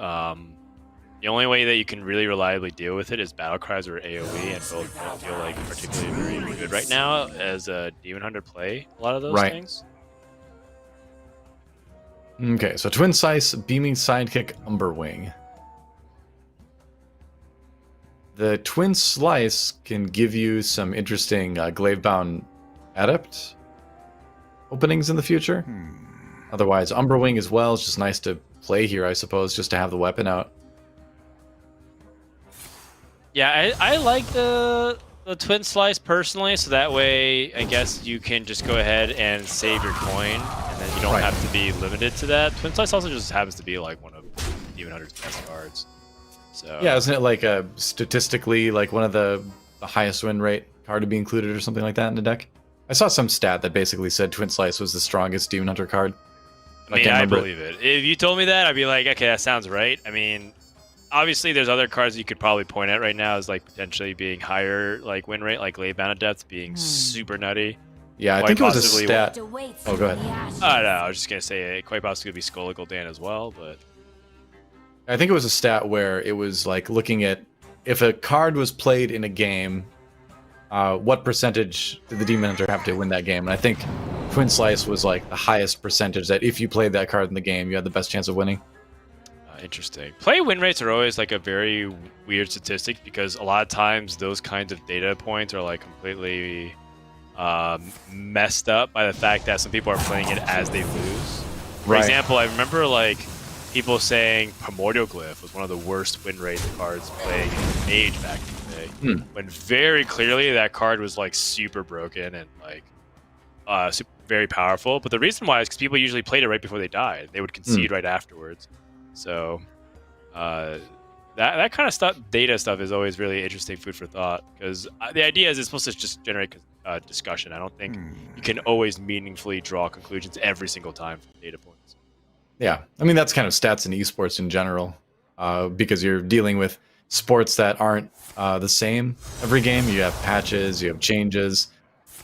The only way that you can really reliably deal with it is Battle Cries or AoE, and both don't feel like particularly very good right now as a Demon Hunter play a lot of those things. Okay, so Twin Slice, Beaming Sidekick, Umberwing. The Twin Slice can give you some interesting Glavebound Adept openings in the future. Otherwise, Umberwing as well is just nice to play here, I suppose, just to have the weapon out. Yeah, I like the Twin Slice personally, so that way I guess you can just go ahead and save your coin, and then you don't have to be limited to that. Twin Slice also just happens to be like one of Demon Hunter's best cards. So Yeah, isn't it like statistically like one of the highest win rate card to be included or something like that in the deck? I saw some stat that basically said Twin Slice was the strongest Demon Hunter card. I mean, I believe it. If you told me that, I'd be like, okay, that sounds right. I mean, obviously, there's other cards you could probably point at right now as like potentially being higher like win rate, like Gladebound Adept being super nutty. Yeah, I Quite think it was a possibly stat. Awaits Oh, go in ahead. the ashes. I don't know. I was just gonna say it quite possibly could be Skull Gul'dan as well, but I think it was a stat where it was like looking at if a card was played in a game, what percentage did the Demon Hunter have to win that game? And I think Twin Slice was like the highest percentage that if you played that card in the game, you had the best chance of winning. interesting. Play win rates are always like a very weird statistic because a lot of times those kinds of data points are like completely messed up by the fact that some people are playing it as they lose. For example, I remember like people saying Primordial Glyph was one of the worst win rate cards playing in Mage back in the day, when very clearly that card was like super broken and like very powerful. But the reason why is because people usually played it right before they died. They would concede right afterwards. So that kind of stuff, data stuff, is always really interesting food for thought because the idea is it's supposed to just generate discussion. I don't think you can always meaningfully draw conclusions every single time from data points. Yeah, I mean that's kind of stats in esports in general, because you're dealing with sports that aren't the same every game. You have patches, you have changes,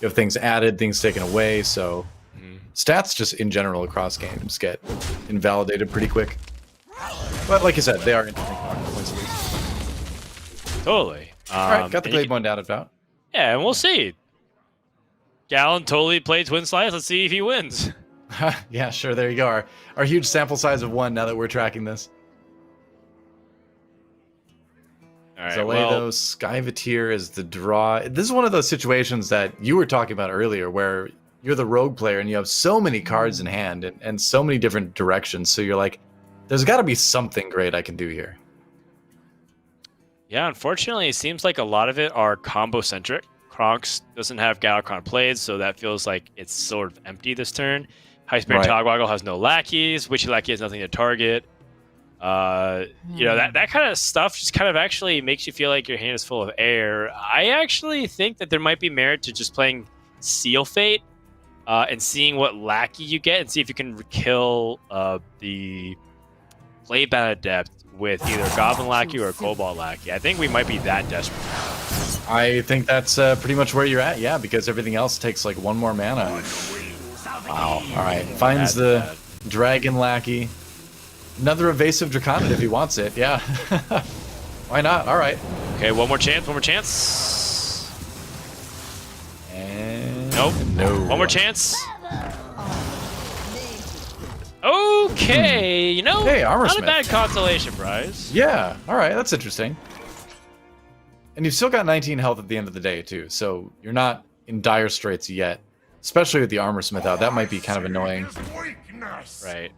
you have things added, things taken away. So stats just in general across games get invalidated pretty quick. But like you said, they are interesting points at least. Totally. All right, got the Glade one down about. Yeah, and we'll see. Gallon totally played Twin Slice. Let's see if he wins. Yeah, sure. There you go. Our huge sample size of 1 now that we're tracking this. All right, Zalae, though, Skyvateer is the draw. This is one of those situations that you were talking about earlier where you're the rogue player and you have so many cards in hand and so many different directions. So you're like, there's got to be something great I can do here. Yeah, unfortunately, it seems like a lot of it are combo-centric. Kronks doesn't have Galakrond played, so that feels like it's sort of empty this turn. High Spirit Togwaggle has no lackeys. Witchy Lackey has nothing to target. You know, that kind of stuff just kind of actually makes you feel like your hand is full of air. I actually think that there might be merit to just playing Seal Fate and seeing what lackey you get and see if you can kill the Playbound Adept with either Goblin Lackey or Cobalt Lackey. I think we might be that desperate now. I think that's pretty much where you're at, yeah, because everything else takes like 1 more mana. Wow, all right. Finds the Dragon Lackey. Another evasive Draconid if he wants it, yeah. Why not? All right. Okay, one more chance. And Nope. No. One more chance. Okay, you know, Hey, Armor not Smith. a bad consolation prize. Yeah, all right, that's interesting. And you've still got 19 health at the end of the day, too, so you're not in dire straits yet. Especially with the Armor Smith out, that might be kind of annoying. Right.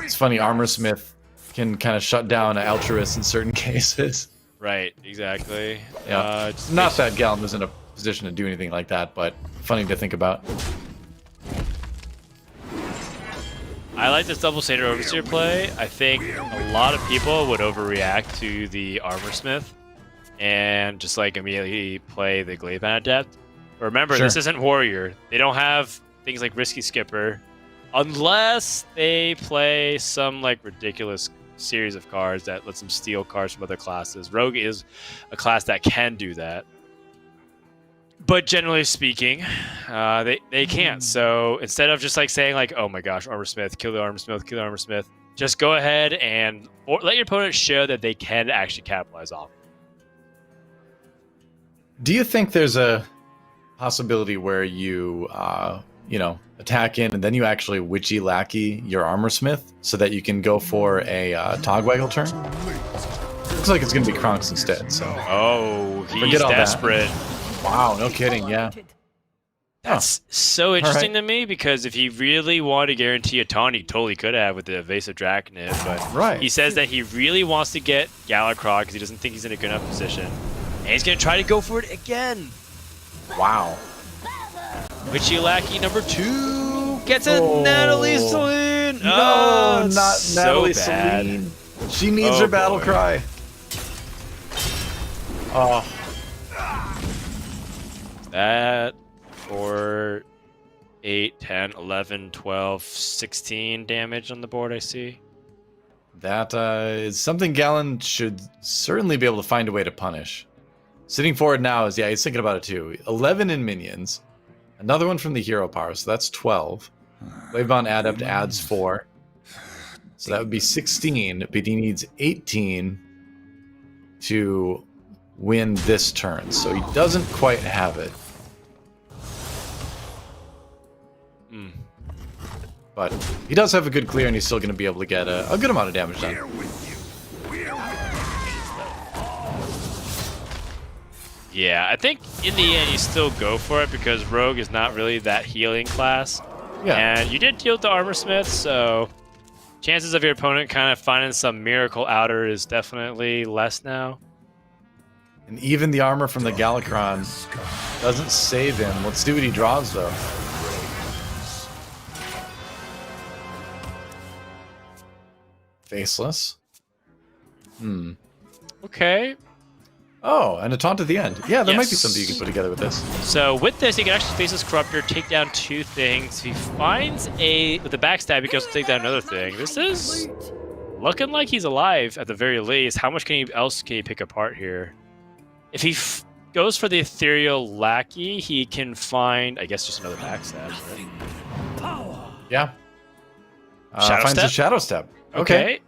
It's funny, Armor Smith can kind of shut down Altruist in certain cases. Right, exactly. Yeah, not that Gallon was in a position to do anything like that, but funny to think about. I like this double Satyr Overseer play. I think a lot of people would overreact to the Armor Smith and just like immediately play the Gladebound Adept. But remember, this isn't Warrior. They don't have things like Risky Skipper unless they play some like ridiculous series of cards that lets them steal cards from other classes. Rogue is a class that can do that. But generally speaking, they can't. So instead of just like saying like, oh my gosh, Armor Smith, kill the Armor Smith, kill the Armor Smith, just go ahead and let your opponent show that they can actually capitalize off. Do you think there's a possibility where you, you know, attack in and then you actually Witchy Lackey your Armor Smith so that you can go for a Togwaggle turn? Looks like it's going to be Kronks instead, so. Oh, he's Forget all that. desperate. Wow, no kidding, yeah. That's so interesting to me because if he really wanted to guarantee a taunt, he totally could have with the Evasive Draconid, but he says that he really wants to get Galakrog because he doesn't think he's in a good enough position. And he's going to try to go for it again. Wow. Witchy Lackey number 2 gets a Natalie Celine. No, Oh, not so Natalie bad. Celine. She needs her battle boy. cry. Oh. That for 8, 10, 11, 12, 16 damage on the board, I see. That is something Gallon should certainly be able to find a way to punish. Sitting forward now is, yeah, he's thinking about it too. 11 in minions. Another one from the hero power, so that's 12. Wavebound Adept adds 4. So that would be 16, but he needs 18 to win this turn. So he doesn't quite have it. But he does have a good clear, and he's still going to be able to get a good amount of damage done. Yeah, I think in the end you still go for it because Rogue is not really that healing class. Yeah. And you did deal with the Armor Smith, so chances of your opponent kind of finding some miracle outer is definitely less now. And even the armor from the Galakron doesn't save him. Let's see what he draws, though. Faceless. Okay. Oh, and a taunt at the end. Yeah, there might be Yes. something you can put together with this. So with this, he can actually face his Corruptor, take down 2 things. If he finds with the backstab, he goes to take down another thing. This is looking like he's alive at the very least. How much else can he pick apart here? If he goes for the Ethereal Lackey, he can find, I guess, just another backstab. Right? Yeah. Shadow Finds a Step? Shadow Step. Okay.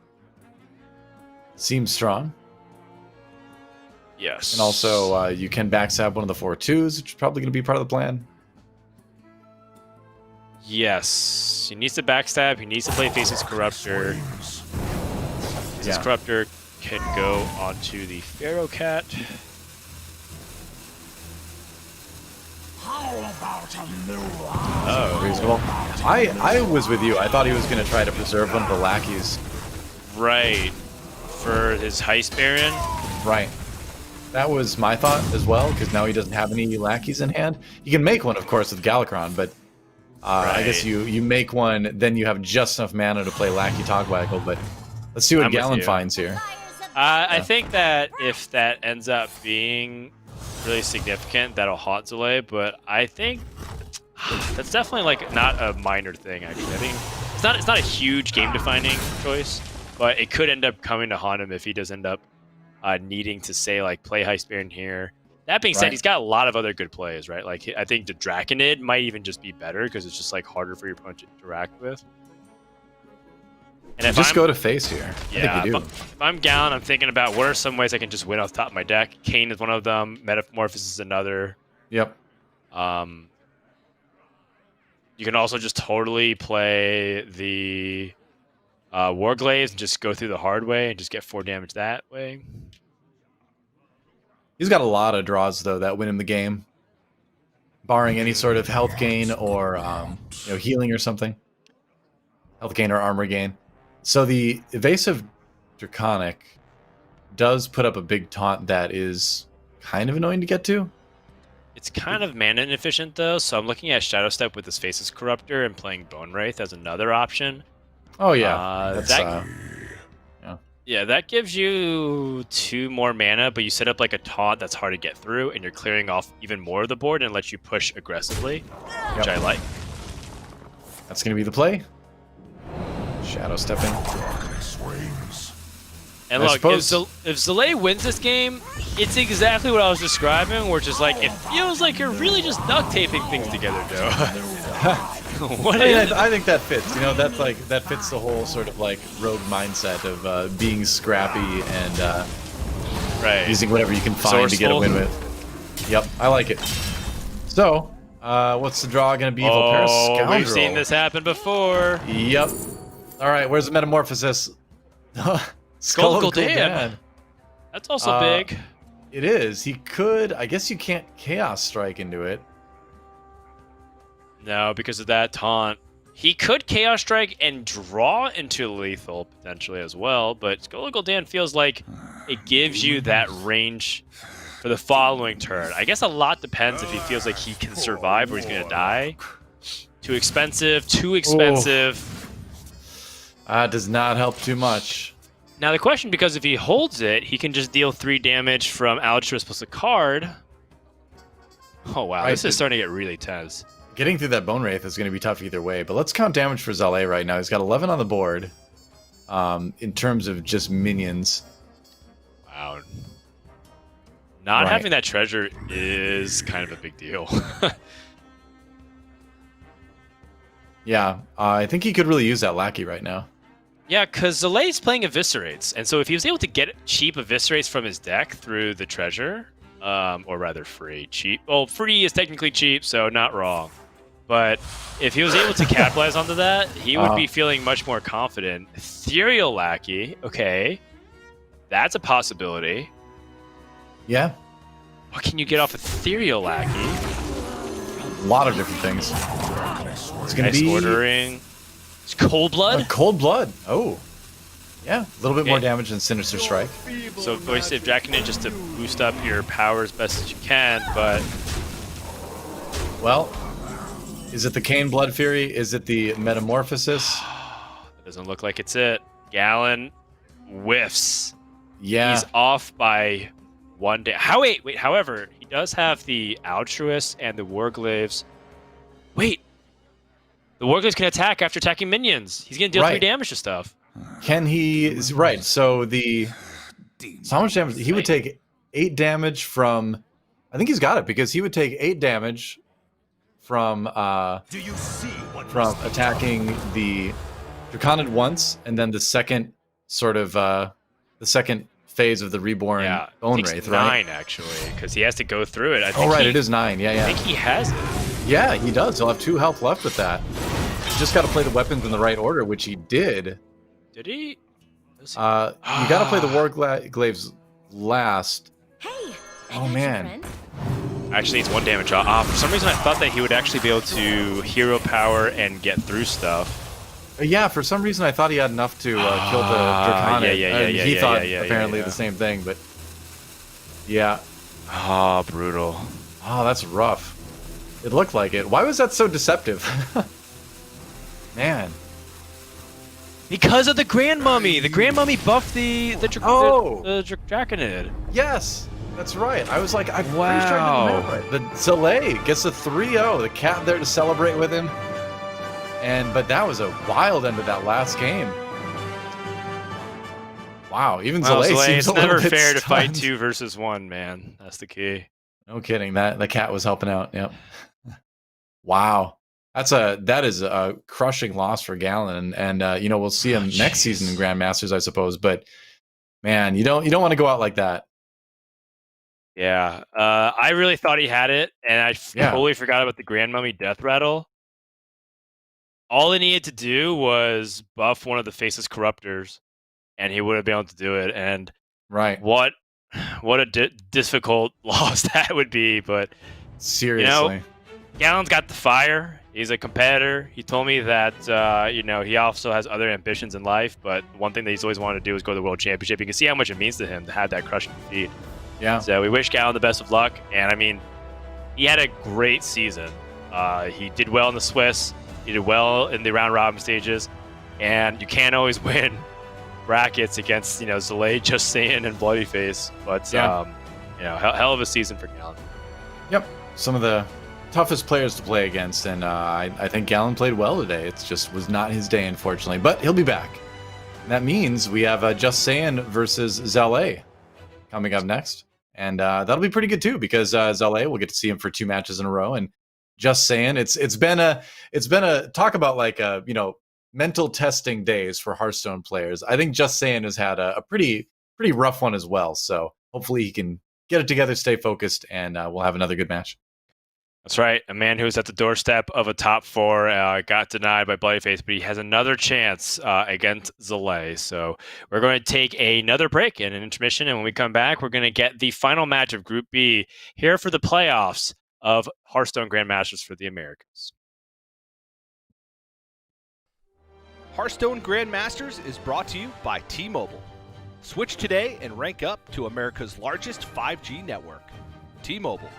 Seems strong. Yes. And also, you can backstab one of the 4/2s, which is probably going to be part of the plan. Yes. He needs to backstab. He needs to play Faceless Corruptor. Faceless Yeah. Corruptor can go onto the Pharaoh Cat. Oh, reasonable. I was with you. I thought he was going to try to preserve one of the lackeys. Right. For his Heist Baron. Right. That was my thought as well, because now he doesn't have any lackeys in hand. You can make one, of course, with Galakron, but I guess you make one, then you have just enough mana to play Lackey Togwaggle, but let's see what I'm with Galen you. finds here. I think that if that ends up being really significant, that'll haunt Zalae, but I think that's definitely like not a minor thing, actually. I think it's not a huge game-defining choice, but it could end up coming to haunt him if he does end up needing to say like play Heist Baron here. That being said, Right. he's got a lot of other good plays, right? Like I think the Draconid might even just be better because it's just like harder for your opponent to interact with. And if Just I'm, go to face here. yeah, I think you do. if I'm Galen, I'm thinking about what are some ways I can just win off the top of my deck. Kane is one of them. Metamorphosis is another. Yep. You can also just totally play the Warglaives and just go through the hard way and just get 4 damage that way. He's got a lot of draws, though, that win him the game. Barring any sort of health gain or healing or something. Health gain or armor gain. So the Evasive Draconic does put up a big taunt that is kind of annoying to get to. It's kind of mana inefficient, though, so I'm looking at Shadow Step with his Faceless Corruptor and playing Bone Wraith as another option. Oh, yeah. Yeah, that gives you 2 more mana, but you set up like a taunt that's hard to get through, and you're clearing off even more of the board and lets you push aggressively, which I like. That's going to be the play. Shadow stepping. And I look, suppose- if Zalae wins this game, it's exactly what I was describing, where it's just like, it feels like you're really just duct taping things together, Joe. What is it? I think that fits. That fits the whole sort of like rogue mindset of being scrappy and Right. using whatever you can find to get a win Resourceful. with. Yep, I like it. So, what's the draw going to be? Volpera Scoundrel. We've seen this happen before. Yep. All right, where's the Metamorphosis? Skull of Gul'dan. That's also big. It is. He could. I guess you can't Chaos Strike into it. No, because of that taunt. He could Chaos Strike and draw into lethal potentially as well, but Skull of Gul'dan feels like it gives you that range for the following turn. I guess a lot depends if he feels like he can survive or he's going to die. Too expensive. Does not help too much. Now the question, because if he holds it, he can just deal 3 damage from Altruist plus a card. Oh wow, this is starting to get really tense. Getting through that Bone Wraith is going to be tough either way, but let's count damage for Zalae right now. He's got 11 on the board in terms of just minions. Wow. Not Right. having that treasure is kind of a big deal. Yeah, I think he could really use that lackey right now. Yeah, because Zalae's playing Eviscerates, and so if he was able to get cheap Eviscerates from his deck through the treasure, or rather free, cheap. Well, free is technically cheap, so not wrong. But if he was able to capitalize onto that, he would be feeling much more confident. Ethereal Lackey, okay, that's a possibility. Yeah, What can you get off Ethereal Lackey? a lot of different things. It's gonna Nice be ordering. It's Cold Blood. Cold Blood. Oh, yeah, a little bit more Okay. damage than Sinister Strike. So voice save Jackinate just to boost up your power as best as you can, but Well, is it the Kane Blood Fury? Is it the Metamorphosis? that doesn't look like it's it. Gallon whiffs. Yeah, He's off by 1 day. Wait. However, he does have the Altruist and the Warglaves. Wait. The Warglaves can attack after attacking minions. He's going to deal 3 Right. damage to stuff. can he? Is right. So how much damage? He would take 8 damage from. I think he's got it because he would take 8 damage from Do you see what from attacking the Draconid once, and then the second sort of the second phase of the Reborn Yeah. Bone Takes Wraith, right? 9, actually, because he has to go through it. I Oh, think right, he, it is 9. Yeah, I yeah. think he has it. Yeah, he does. He'll have 2 health left with that. He's just got to play the weapons in the right order, which he did. Did he? Does he? You got to play the Warglaves last. Hey, Oh, man. Actually, it's 1 damage off. For some reason, I thought that he would actually be able to hero power and get through stuff. Yeah, for some reason I thought he had enough to kill the Draconid. yeah, He yeah, thought yeah, apparently yeah. the same thing, but yeah. Oh, brutal. Oh, that's rough. It looked like it. Why was that so deceptive? Man. Because of the Grand Mummy. The Grand Mummy buffed the Draconid. Yes, that's right. I was like, I'm pretty sure Wow. I did the math right. The Zalae gets a 3-0. The cat there to celebrate with him. But that was a wild end of that last game. Wow, even Well, Zalae Zalae, seems it's a little never bit fair to fight stunned. 2 versus 1, man. That's the key. No kidding. That the cat was helping out. Yep. Wow. That is a crushing loss for Gallon, and we'll see him next season in Grandmasters, I suppose. But man, you don't want to go out like that. Yeah. I really thought he had it, and I Yeah. totally forgot about the Grand Mummy Death Rattle. All he needed to do was buff one of the Faceless Corruptors, and he would have been able to do it. And Right. what a difficult loss that would be. But Seriously. Gallon's got the fire. He's a competitor. He told me that he also has other ambitions in life, but one thing that he's always wanted to do is go to the World Championship. You can see how much it means to him to have that crushing defeat. Yeah. So we wish Gallon the best of luck. And I mean, he had a great season. He did well in the Swiss. He did well in the round robin stages. And you can't always win brackets against Zalae, Just Saying, and Bloody Face. But Yeah. hell of a season for Gallon. Yep. Some of the toughest players to play against, and I think Gallon played well today. It just was not his day, unfortunately. But he'll be back. And that means we have Just Saying versus Zalae coming up next. And that'll be pretty good too, because Zalae, we'll get to see him for 2 matches in a row. And Just Saying, it's been a talk about like mental testing days for Hearthstone players. I think Just Saying has had a pretty rough one as well. So hopefully he can get it together, stay focused, and we'll have another good match. That's right. A man who's at the doorstep of a top 4 got denied by Bloodyface, but he has another chance against Zalae. So we're going to take another break and an intermission, and when we come back, we're going to get the final match of Group B here for the playoffs of Hearthstone Grandmasters for the Americans. Hearthstone Grandmasters is brought to you by T-Mobile. Switch today and rank up to America's largest 5G network. T-Mobile.